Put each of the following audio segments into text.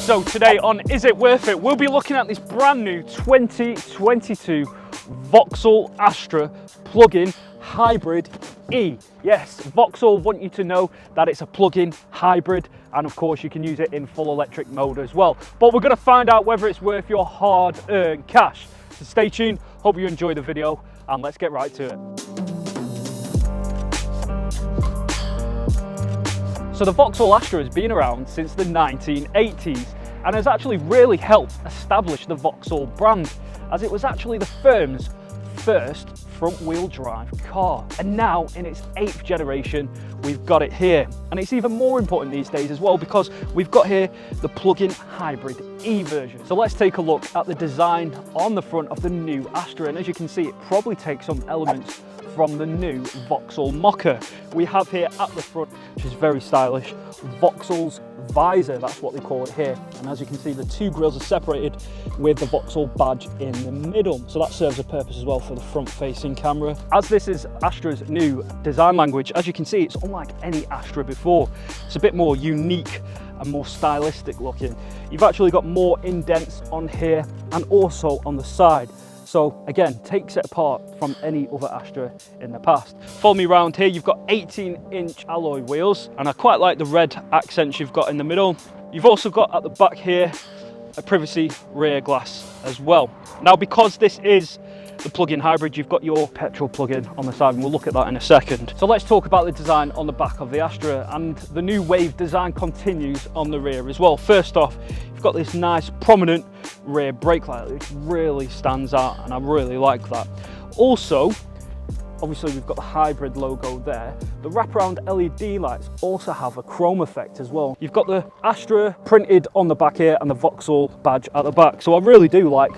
So today on Is It Worth It, we'll be looking at this brand new 2022 Vauxhall Astra plug-in hybrid E. Yes, Vauxhall want you to know that it's a plug-in hybrid, and of course you can use it in full electric mode as well. But we're going to find out whether it's worth your hard-earned cash. So stay tuned, hope you enjoy the video, and let's get right to it. So the Vauxhall Astra has been around since the 1980s and has actually really helped establish the Vauxhall brand, as it was actually the firm's first front-wheel drive car. And now in its 8th generation, we've got it here. And it's even more important these days as well, because we've got here the plug-in hybrid E version. So let's take a look at the design on the front of the new Astra. And as you can see, it probably takes some elements from the new Vauxhall Mocha. We have here at the front, which is very stylish, Vauxhall's visor, that's what they call it here. And as you can see, the two grills are separated with the Vauxhall badge in the middle. So that serves a purpose as well for the front-facing camera. As this is Astra's new design language, as you can see, it's unlike any Astra before. It's a bit more unique and more stylistic looking. You've actually got more indents on here and also on the side. So again, takes it apart from any other Astra in the past. Follow me around here, you've got 18-inch alloy wheels, and I quite like the red accents you've got in the middle. You've also got at the back here a privacy rear glass as well. Now, because this is the plug-in hybrid, you've got your petrol plug-in on the side, and we'll look at that in a second. So let's talk about the design on the back of the Astra, and the new wave design continues on the rear as well. First off, you've got this nice prominent rear brake light, which really stands out, and I really like that. Also, obviously we've got the hybrid logo there. The wraparound LED lights also have a chrome effect as well. You've got the Astra printed on the back here and the Vauxhall badge at the back. So I really do like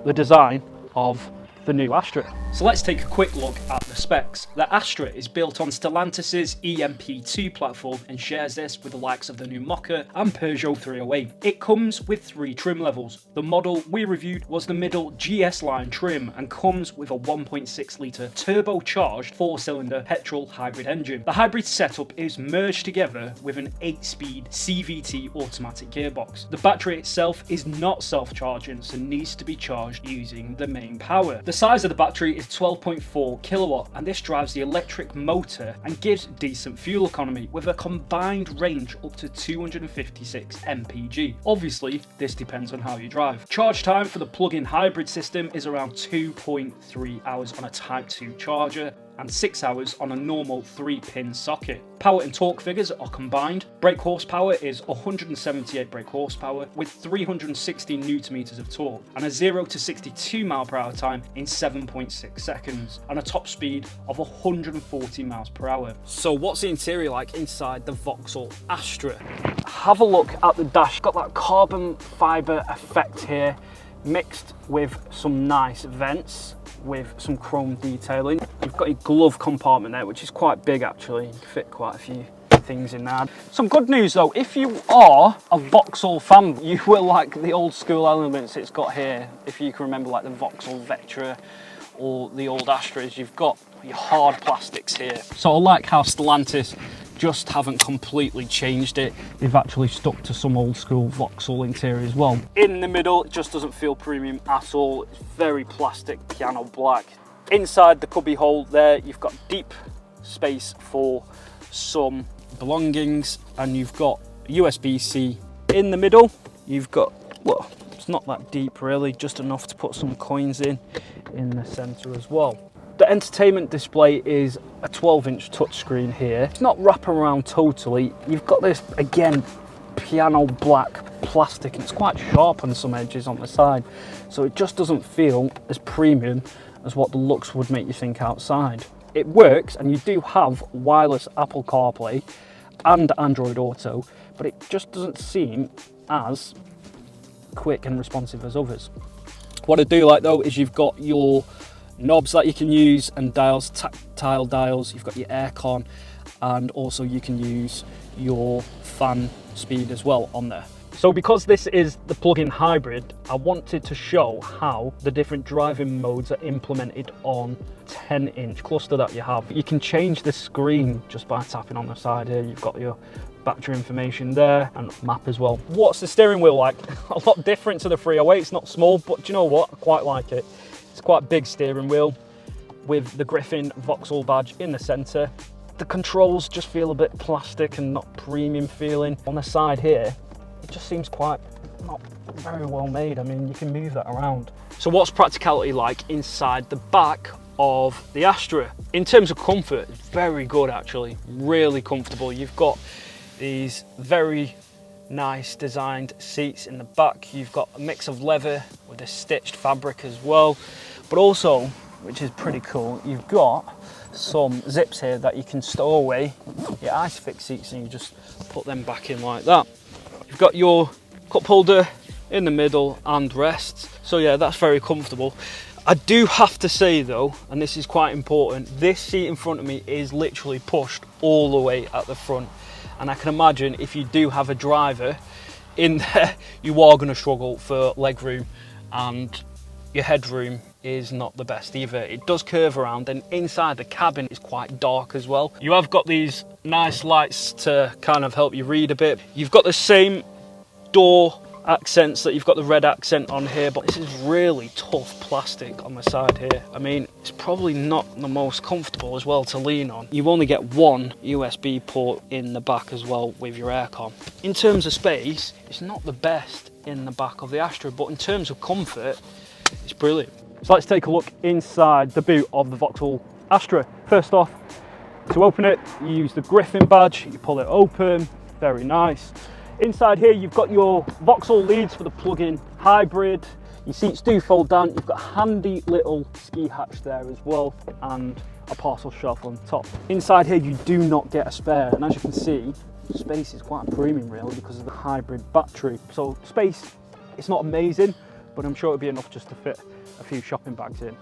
the design of the new Astra. So let's take a quick look at the specs. The Astra is built on Stellantis's EMP2 platform and shares this with the likes of the new Mocha and Peugeot 308. It comes with 3 trim levels. The model we reviewed was the middle GS line trim and comes with a 1.6 litre turbocharged 4-cylinder petrol hybrid engine. The hybrid setup is merged together with an 8-speed CVT automatic gearbox. The battery itself is not self-charging, so needs to be charged using the main power. The size of the battery is 12.4 kilowatt, and this drives the electric motor and gives decent fuel economy with a combined range up to 256 mpg. Obviously, this depends on how you drive. Charge time for the plug-in hybrid system is around 2.3 hours on a Type 2 charger and 6 hours on a normal 3-pin socket. Power and torque figures are combined. Brake horsepower is 178 brake horsepower with 360 newton-meters of torque and a 0 to 62 mile per hour time in 7.6 seconds and a top speed of 140 miles per hour. So what's the interior like inside the Vauxhall Astra? Have a look at the dash. Got that carbon fiber effect here mixed with some nice vents with some chrome detailing. You've got your glove compartment there, which is quite big actually. You can fit quite a few things in there. Some good news though, if you are a Vauxhall fan, you will like the old school elements it's got here. If you can remember, like the Vauxhall Vectra or the old Astras, you've got your hard plastics here. So I like how Stellantis just haven't completely changed it. They've actually stuck to some old school Vauxhall interior as well. In the middle, it just doesn't feel premium at all. It's very plastic piano black. Inside the cubby hole there, you've got deep space for some belongings, and you've got USB-C in the middle. You've got, well, it's not that deep really, just enough to put some coins in the center as well. The entertainment display is a 12-inch touchscreen here. It's not wrapping around totally. You've got this, again, piano black plastic, and it's quite sharp on some edges on the side. So it just doesn't feel as premium as what the looks would make you think outside. It works, and you do have wireless Apple CarPlay and Android Auto, but it just doesn't seem as quick and responsive as others. What I do like though is you've got your knobs that you can use and dials, tactile dials. You've got your aircon, and also you can use your fan speed as well on there. So because this is the plug-in hybrid, I wanted to show how the different driving modes are implemented on 10-inch cluster that you have. You can change the screen just by tapping on the side here. You've got your battery information there, and map as well. What's the steering wheel like? A lot different to the 308. It's not small, but do you know what? I quite like it. It's quite a big steering wheel with the Griffin Vauxhall badge in the centre. The controls just feel a bit plastic and not premium feeling. On the side here, it just seems quite not very well made. I mean, you can move that around. So what's Practicality like inside the back of the Astra? In terms of comfort, it's very good actually, really comfortable. You've got these very nice designed seats in the back. You've got a mix of leather with a stitched fabric as well, but also, which is pretty cool, you've got some zips here that you can stow away your ISOFIX seats, and you just put them back in like that. You've got your cup holder in the middle and rests, so yeah, that's very comfortable. I do have to say though, and this is quite important, this seat in front of me is literally pushed all the way at the front, and I can imagine if you do have a driver in there, you are going to struggle for leg room, and your headroom is not the best either. It does curve around, and inside the cabin is quite dark as well. You have got these nice lights to kind of help you read a bit. You've got the same door accents that you've got the red accent on here, but this is really tough plastic on the side here. I mean, it's probably not the most comfortable as well to lean on. You only get one USB port in the back as well with your aircon. In terms of space, it's not the best in the back of the Astra, but in terms of comfort, it's brilliant. So let's take a look inside the boot of the Vauxhall Astra. First off, to open it, you use the Griffin badge, you pull it open, very nice. Inside here, you've got your Vauxhall leads for the plug-in hybrid. Your seats do fold down. You've got a handy little ski hatch there as well, and a parcel shelf on top. Inside here, you do not get a spare, and as you can see, space is quite a premium really because of the hybrid battery. So space, it's not amazing, but I'm sure it'll be enough just to fit a few shopping bags in.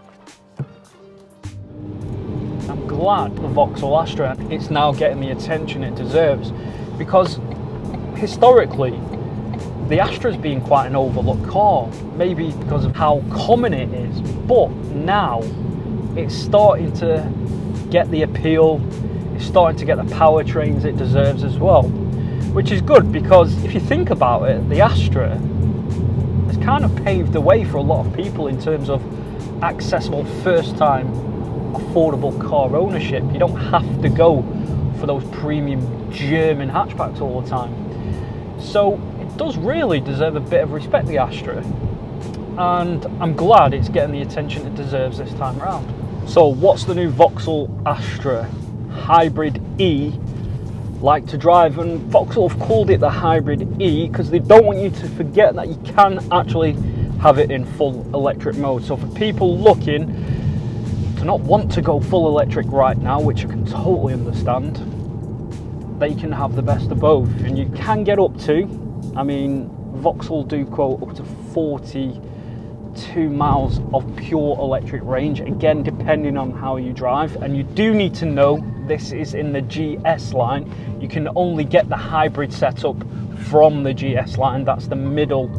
I'm glad the Vauxhall Astra, it's now getting the attention it deserves, because historically the Astra's been quite an overlooked car, maybe because of how common it is, but now it's starting to get the appeal, it's starting to get the powertrains it deserves as well, which is good, because if you think about it, the Astra has kind of paved the way for a lot of people in terms of accessible first-time affordable car ownership. You don't have to go for those premium German hatchbacks all the time. So it does really deserve a bit of respect, the Astra, and I'm glad it's getting the attention it deserves this time around. So what's the new Vauxhall Astra Hybrid E like to drive? And Vauxhall have called it the Hybrid E because they don't want you to forget that you can actually have it in full electric mode. So for people looking to not want to go full electric right now, which I can totally understand, they can have the best of both, and you can get up to, I mean, Vauxhall do quote up to 42 miles of pure electric range, again depending on how you drive. And you do need to know this is in the GS line. You can only get the hybrid setup from the GS line. That's the middle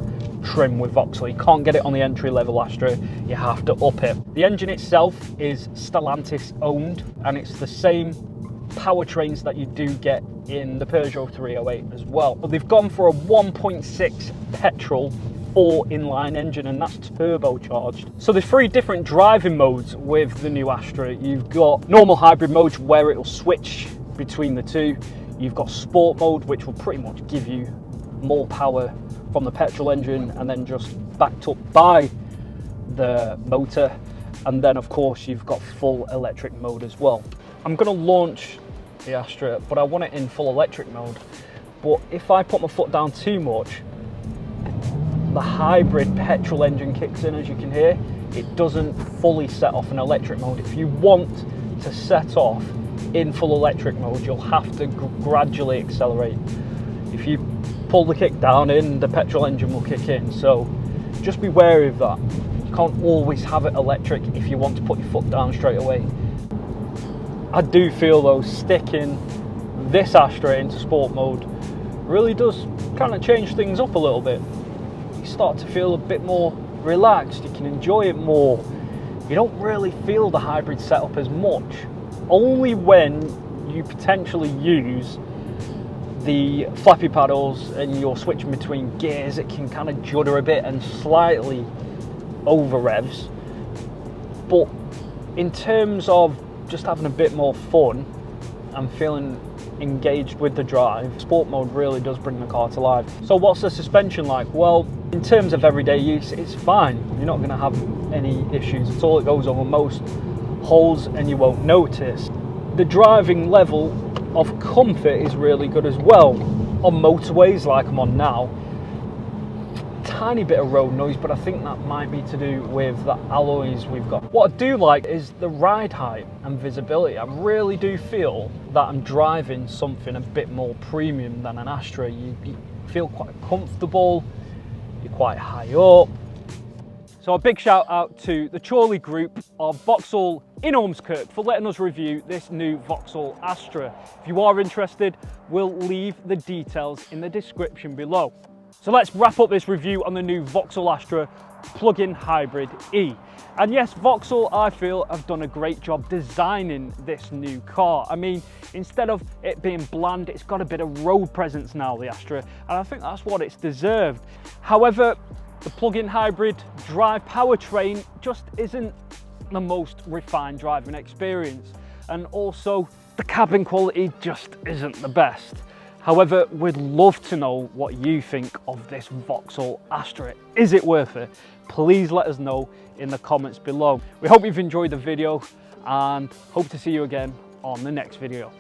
trim with Vauxhall. You can't get it on the entry level Astra, you have to up it. The engine itself is Stellantis owned, and it's the same powertrains that you do get in the Peugeot 308 as well. But they've gone for a 1.6 petrol 4 inline engine, and that's turbocharged. So there's 3 different driving modes with the new Astra. You've got normal hybrid mode where it'll switch between the two. You've got sport mode, which will pretty much give you more power from the petrol engine and then just backed up by the motor. And then of course you've got full electric mode as well. I'm going to launch the Astra, but I want it in full electric mode. But if I put my foot down too much, the hybrid petrol engine kicks in, as you can hear. It doesn't fully set off in electric mode. If you want to set off in full electric mode, you'll have to gradually accelerate. If you pull the kick down in, the petrol engine will kick in. So just be wary of that. You can't always have it electric if you want to put your foot down straight away. I do feel though, sticking this Astra into sport mode really does kind of change things up a little bit. You start to feel a bit more relaxed, you can enjoy it more. You don't really feel the hybrid setup as much, only when you potentially use the flappy paddles and you're switching between gears, it can kind of judder a bit and slightly over revs. But in terms of just having a bit more fun and feeling engaged with the drive, sport mode really does bring the car to life. So what's the suspension like? Well, in terms of everyday use, it's fine. You're not going to have any issues at all. It goes over most holes and you won't notice. The driving level of comfort is really good as well. On motorways like I'm on now, tiny bit of road noise, but I think that might be to do with the alloys we've got. What I do like is the ride height and visibility. I really do feel that I'm driving something a bit more premium than an Astra. You feel quite comfortable, you're quite high up. So a big shout out to the Chorley group of Vauxhall in Ormskirk for letting us review this new Vauxhall Astra. If you are interested, we'll leave the details in the description below. So let's wrap up this review on the new Vauxhall Astra plug-in hybrid E. And yes, Vauxhall, I feel, have done a great job designing this new car. I mean, instead of it being bland, it's got a bit of road presence now, the Astra, and I think that's what it's deserved. However, the plug-in hybrid drive powertrain just isn't the most refined driving experience, and also the cabin quality just isn't the best. However, we'd love to know what you think of this Vauxhall Astra. Is it worth it? Please let us know in the comments below. We hope you've enjoyed the video and hope to see you again on the next video.